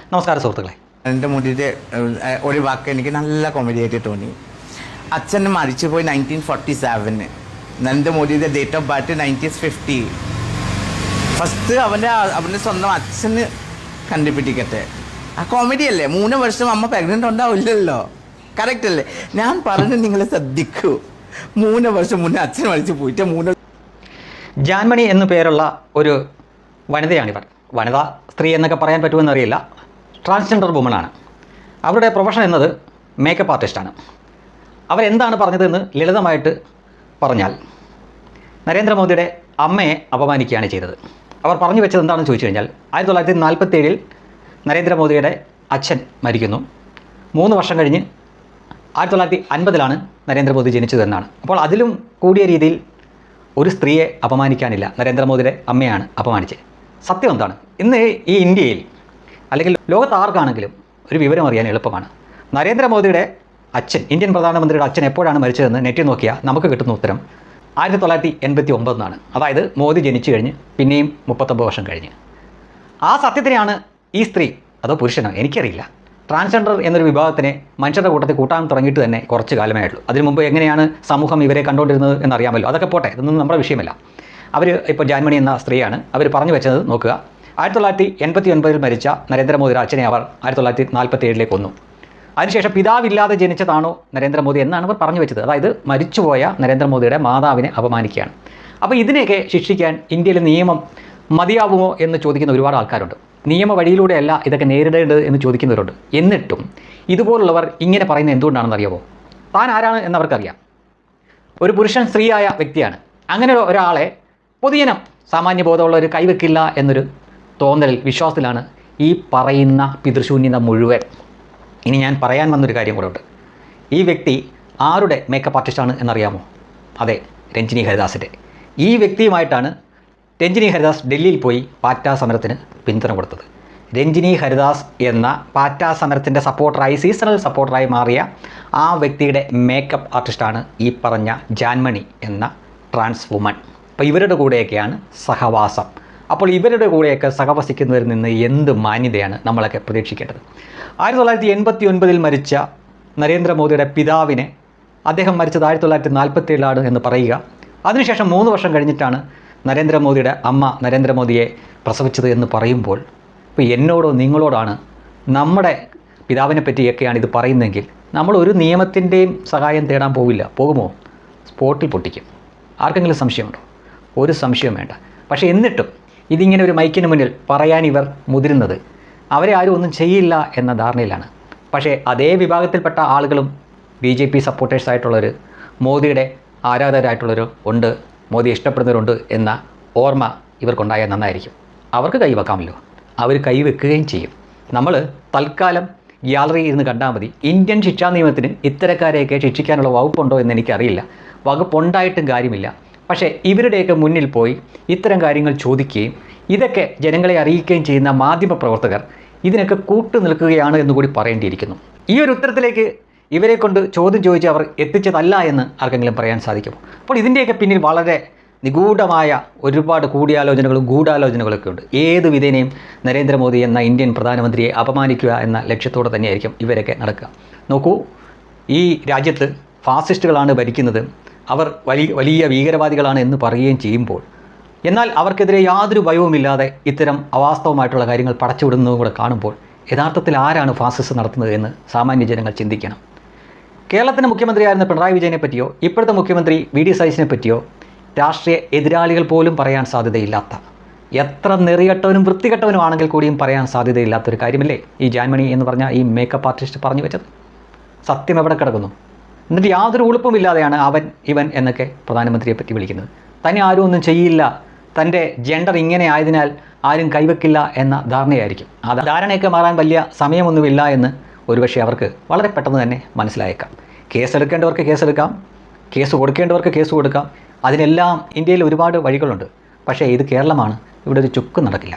നമസ്കാരം സുഹൃത്തുക്കളെ. എൻ്റെ മുടിയുടെ ഒരു വാക്ക് എനിക്ക് നല്ല കോമഡിയായിട്ട് തോന്നി. അച്ഛൻ മരിച്ചുപോയി 1947. നരേന്ദ്രമോദിയുടെ ഡേറ്റ് ഓഫ് ബർത്ത് 1950. ഫസ്റ്റ് അവൻ്റെ സ്വന്തം അച്ഛന് കണ്ടുപിടിക്കട്ടെ. ആ കോമഡി അല്ലേ? 3 വർഷം അമ്മ പ്രഗ്നൻ്റ് ഉണ്ടാവില്ലല്ലോ. കറക്റ്റ് അല്ലേ? ഞാൻ പറഞ്ഞു നിങ്ങൾ ശ്രദ്ധിക്കൂ. 3 വർഷം മുന്നേ അച്ഛൻ മരിച്ചു പോയിട്ട് ജാൻമണി എന്നു പേരുള്ള ഒരു വനിതയാണിവർ. വനിത സ്ത്രീ എന്നൊക്കെ പറയാൻ പറ്റുമെന്നറിയില്ല. ട്രാൻസ്ജെൻഡർ വുമണാണ്. അവരുടെ പ്രൊഫഷൻ എന്നത് മേക്കപ്പ് ആർട്ടിസ്റ്റാണ്. അവരെന്താണ് പറഞ്ഞതെന്ന് ലളിതമായിട്ട് പറഞ്ഞാൽ നരേന്ദ്രമോദിയുടെ അമ്മയെ അപമാനിക്കുകയാണ് ചെയ്തത്. അവർ പറഞ്ഞു വെച്ചത് എന്താണെന്ന് ചോദിച്ചു കഴിഞ്ഞാൽ 1947 നരേന്ദ്രമോദിയുടെ അച്ഛൻ മരിക്കുന്നു. 3 വർഷം കഴിഞ്ഞ് 1950 നരേന്ദ്രമോദി ജനിച്ചതെന്നാണ്. അപ്പോൾ അതിലും കൂടിയ രീതിയിൽ ഒരു സ്ത്രീയെ അപമാനിക്കാനില്ല. നരേന്ദ്രമോദിയുടെ അമ്മയാണ് അപമാനിച്ചത്. സത്യം എന്താണ്? ഇന്ന് ഈ ഇന്ത്യയിൽ അല്ലെങ്കിൽ ലോകത്ത് ആർക്കാണെങ്കിലും ഒരു വിവരം അറിയാൻ എളുപ്പമാണ്. നരേന്ദ്രമോദിയുടെ അച്ഛൻ, ഇന്ത്യൻ പ്രധാനമന്ത്രിയുടെ അച്ഛൻ എപ്പോഴാണ് മരിച്ചതെന്ന് നെറ്റിൽ നോക്കിയാൽ നമുക്ക് കിട്ടുന്ന ഉത്തരം 1989 അതായത് മോദി ജനിച്ചു കഴിഞ്ഞ് പിന്നെയും 39 വർഷം കഴിഞ്ഞ്. ആ സത്യത്തിനെയാണ് ഈ സ്ത്രീ, അതോ പുരുഷനോ എനിക്കറിയില്ല, ട്രാൻസ്ജെൻഡർ എന്നൊരു വിഭാഗത്തിനെ മനുഷ്യരുടെ കൂട്ടത്തിൽ കൂട്ടാൻ തുടങ്ങിയിട്ട് തന്നെ കുറച്ച് കാലമേ ആയിട്ടുള്ളൂ. അതിനു മുമ്പ് എങ്ങനെയാണ് സമൂഹം ഇവരെ കണ്ടുകൊണ്ടിരുന്നത് എന്നറിയാമല്ലോ. അതൊക്കെ പോട്ടെ, ഇതൊന്നും നമ്മുടെ വിഷയമല്ല. അവർ ഇപ്പോൾ ജാൻമണി എന്ന സ്ത്രീയാണ്. അവർ പറഞ്ഞു വെച്ചത് നോക്കുക. 1989 മരിച്ച നരേന്ദ്രമോദിയുടെ അച്ഛനെ അവർ 1947 കൊന്നു. അതിനുശേഷം പിതാവില്ലാതെ ജനിച്ചതാണോ നരേന്ദ്രമോദി എന്നാണ് അവർ പറഞ്ഞു വെച്ചത്. അതായത് മരിച്ചുപോയ നരേന്ദ്രമോദിയുടെ മാതാവിനെ അപമാനിക്കുകയാണ്. അപ്പോൾ ഇതിനെയൊക്കെ ശിക്ഷിക്കാൻ ഇന്ത്യയിലെ നിയമം മതിയാവുമോ എന്ന് ചോദിക്കുന്ന ഒരുപാട് ആൾക്കാരുണ്ട്. നിയമ വഴിയിലൂടെയല്ല ഇതൊക്കെ നേരിടേണ്ടത് എന്ന് ചോദിക്കുന്നവരുണ്ട്. എന്നിട്ടും ഇതുപോലുള്ളവർ ഇങ്ങനെ പറയുന്നത് എന്തുകൊണ്ടാണെന്ന് അറിയാമോ? താൻ ആരാണ് എന്നവർക്കറിയാം. ഒരു പുരുഷൻ സ്ത്രീയായ വ്യക്തിയാണ്. അങ്ങനെ ഒരാളെ പൊതുജനം സാമാന്യബോധമുള്ള ഒരു കൈവെക്കില്ല എന്നൊരു തോന്നലിൽ, വിശ്വാസത്തിലാണ് ഈ പറയുന്ന പിതൃശൂന്യത മുഴുവൻ. ഇനി ഞാൻ പറയാൻ വന്നൊരു കാര്യം കൂടെ ഉണ്ട്. ഈ വ്യക്തി ആരുടെ മേക്കപ്പ് ആർട്ടിസ്റ്റാണ് എന്നറിയാമോ? അതെ, രഞ്ജിനി ഹരിദാസിൻ്റെ. ഈ വ്യക്തിയുമായിട്ടാണ് രഞ്ജിനി ഹരിദാസ് ഡൽഹിയിൽ പോയി പാറ്റ സമരത്തിന് പിന്തുണ കൊടുത്തത്. രഞ്ജിനി ഹരിദാസ് എന്ന പാറ്റ സമരത്തിൻ്റെ സപ്പോർട്ടറായി, സീസണൽ സപ്പോർട്ടറായി മാറിയ ആ വ്യക്തിയുടെ മേക്കപ്പ് ആർട്ടിസ്റ്റാണ് ഈ പറഞ്ഞ ജാൻമണി എന്ന ട്രാൻസ് വുമൺ. അപ്പോൾ ഇവരുടെ കൂടെയൊക്കെയാണ് സഹവാസം. അപ്പോൾ ഇവരുടെ കൂടെയൊക്കെ സഹവസിക്കുന്നവരിൽ നിന്ന് എന്ത് മാന്യതയാണ് നമ്മളൊക്കെ പ്രതീക്ഷിക്കേണ്ടത്? 1989 മരിച്ച നരേന്ദ്രമോദിയുടെ പിതാവിനെ അദ്ദേഹം മരിച്ചത് 1947 എന്ന് പറയുക. അതിനുശേഷം 3 വർഷം കഴിഞ്ഞിട്ടാണ് നരേന്ദ്രമോദിയുടെ അമ്മ നരേന്ദ്രമോദിയെ പ്രസവിച്ചത് എന്ന് പറയുമ്പോൾ, ഇപ്പോൾ എന്നോടോ നിങ്ങളോടാണ് നമ്മുടെ പിതാവിനെ പറ്റിയൊക്കെയാണ് ഇത് പറയുന്നതെങ്കിൽ നമ്മൾ ഒരു നിയമത്തിൻ്റെയും സഹായം തേടാൻ പോവില്ല. പോകുമോ? സ്പോട്ടിൽ പൊട്ടിക്കും. ആർക്കെങ്കിലും സംശയമുണ്ടോ? ഒരു സംശയം വേണ്ട. പക്ഷേ എന്നിട്ടും ഇതിങ്ങനെ ഒരു മൈക്കിന് മുന്നിൽ പറയാൻ ഇവർ മുതിരുന്നത് അവരെ ആരും ഒന്നും ചെയ്യില്ല എന്ന ധാരണയിലാണ്. പക്ഷേ അതേ വിഭാഗത്തിൽപ്പെട്ട ആളുകളും BJP സപ്പോർട്ടേഴ്സായിട്ടുള്ളവർ, മോദിയുടെ ആരാധകരായിട്ടുള്ളവർ ഉണ്ട്, മോദിയെ ഇഷ്ടപ്പെടുന്നവരുണ്ട് എന്ന ഓർമ്മ ഇവർക്കുണ്ടായാൽ നന്നായിരിക്കും. അവർക്ക് കൈവെക്കാമല്ലോ, അവർ കൈവെക്കുകയും ചെയ്യും. നമ്മൾ തൽക്കാലം ഗ്യാലറി ഇരുന്ന് കണ്ടാൽ മതി. ഇന്ത്യൻ ശിക്ഷാ നിയമത്തിന് ഇത്തരക്കാരെയൊക്കെ ശിക്ഷിക്കാനുള്ള വകുപ്പുണ്ടോ എന്ന് എനിക്കറിയില്ല. വകുപ്പുണ്ടായിട്ടും കാര്യമില്ല. പക്ഷേ ഇവരുടെയൊക്കെ മുന്നിൽ പോയി ഇത്തരം കാര്യങ്ങൾ ചോദിക്കുകയും ഇതൊക്കെ ജനങ്ങളെ അറിയിക്കുകയും ചെയ്യുന്ന മാധ്യമപ്രവർത്തകർ ഇതിനൊക്കെ കൂട്ടു നിൽക്കുകയാണ് എന്നുകൂടി പറയേണ്ടിയിരിക്കുന്നു. ഈ ഒരു ഉത്തരത്തിലേക്ക് ഇവരെ കൊണ്ട് ചോദ്യം ചോദിച്ച് അവർ എത്തിച്ചതല്ല എന്ന് ആർക്കെങ്കിലും പറയാൻ സാധിക്കുമോ? അപ്പോൾ ഇതിൻ്റെയൊക്കെ പിന്നിൽ വളരെ നിഗൂഢമായ ഒരുപാട് കൂടിയാലോചനകളും ഗൂഢാലോചനകളൊക്കെ ഉണ്ട്. ഏത് വിധേനയും നരേന്ദ്രമോദി എന്ന ഇന്ത്യൻ പ്രധാനമന്ത്രിയെ അപമാനിക്കുക എന്ന ലക്ഷ്യത്തോടെ തന്നെയായിരിക്കും ഇവരൊക്കെ നടക്കുക. നോക്കൂ, ഈ രാജ്യത്ത് ഫാസിസ്റ്റുകളാണ് ഭരിക്കുന്നത്, അവർ വലിയ ഭീകരവാദികളാണ് എന്ന് പറയുകയും ചെയ്യുമ്പോൾ, എന്നാൽ അവർക്കെതിരെ യാതൊരു ഭയവുമില്ലാതെ ഇത്തരം അവാസ്തവമായിട്ടുള്ള കാര്യങ്ങൾ പടച്ചുവിടുന്നതും കൂടെ കാണുമ്പോൾ യഥാർത്ഥത്തിൽ ആരാണ് ഫാസിസം നടത്തുന്നത് എന്ന് സാമാന്യ ജനങ്ങൾ ചിന്തിക്കണം. കേരളത്തിൻ്റെ മുഖ്യമന്ത്രിയായിരുന്ന പിണറായി വിജയനെ പറ്റിയോ ഇപ്പോഴത്തെ മുഖ്യമന്ത്രി VD സതീശനെ പറ്റിയോ രാഷ്ട്രീയ എതിരാളികൾ പോലും പറയാൻ സാധ്യതയില്ലാത്ത, എത്ര നെറികെട്ടവനും വൃത്തികെട്ടവനും ആണെങ്കിൽ കൂടിയും പറയാൻ സാധ്യതയില്ലാത്തൊരു കാര്യമല്ലേ ഈ ജാൻമണി എന്ന് പറഞ്ഞ ഈ മേക്കപ്പ് ആർട്ടിസ്റ്റ് പറഞ്ഞു വെച്ചത്? സത്യം എവിടെ കിടക്കുന്നു? എന്നിട്ട് യാതൊരു ഉളുപ്പുമില്ലാതെയാണ് അവൻ ഇവൻ എന്നൊക്കെ പ്രധാനമന്ത്രിയെ പറ്റി വിളിക്കുന്നത്. തന്നെ ആരും ഒന്നും ചെയ്യില്ല, തൻ്റെ ജെൻഡർ ഇങ്ങനെ ആയതിനാൽ ആരും കൈവെക്കില്ല എന്ന ധാരണയായിരിക്കും. ആ ധാരണയൊക്കെ മാറാൻ വലിയ സമയമൊന്നുമില്ല എന്ന് ഒരുപക്ഷെ അവർക്ക് വളരെ പെട്ടെന്ന് തന്നെ മനസ്സിലായേക്കാം. കേസെടുക്കേണ്ടവർക്ക് കേസെടുക്കാം, കേസ് കൊടുക്കേണ്ടവർക്ക് കേസ് കൊടുക്കാം. അതിനെല്ലാം ഇന്ത്യയിൽ ഒരുപാട് വഴികളുണ്ട്. പക്ഷേ ഇത് കേരളമാണ്, ഇവിടെ ഒരു ചുക്കും നടക്കില്ല.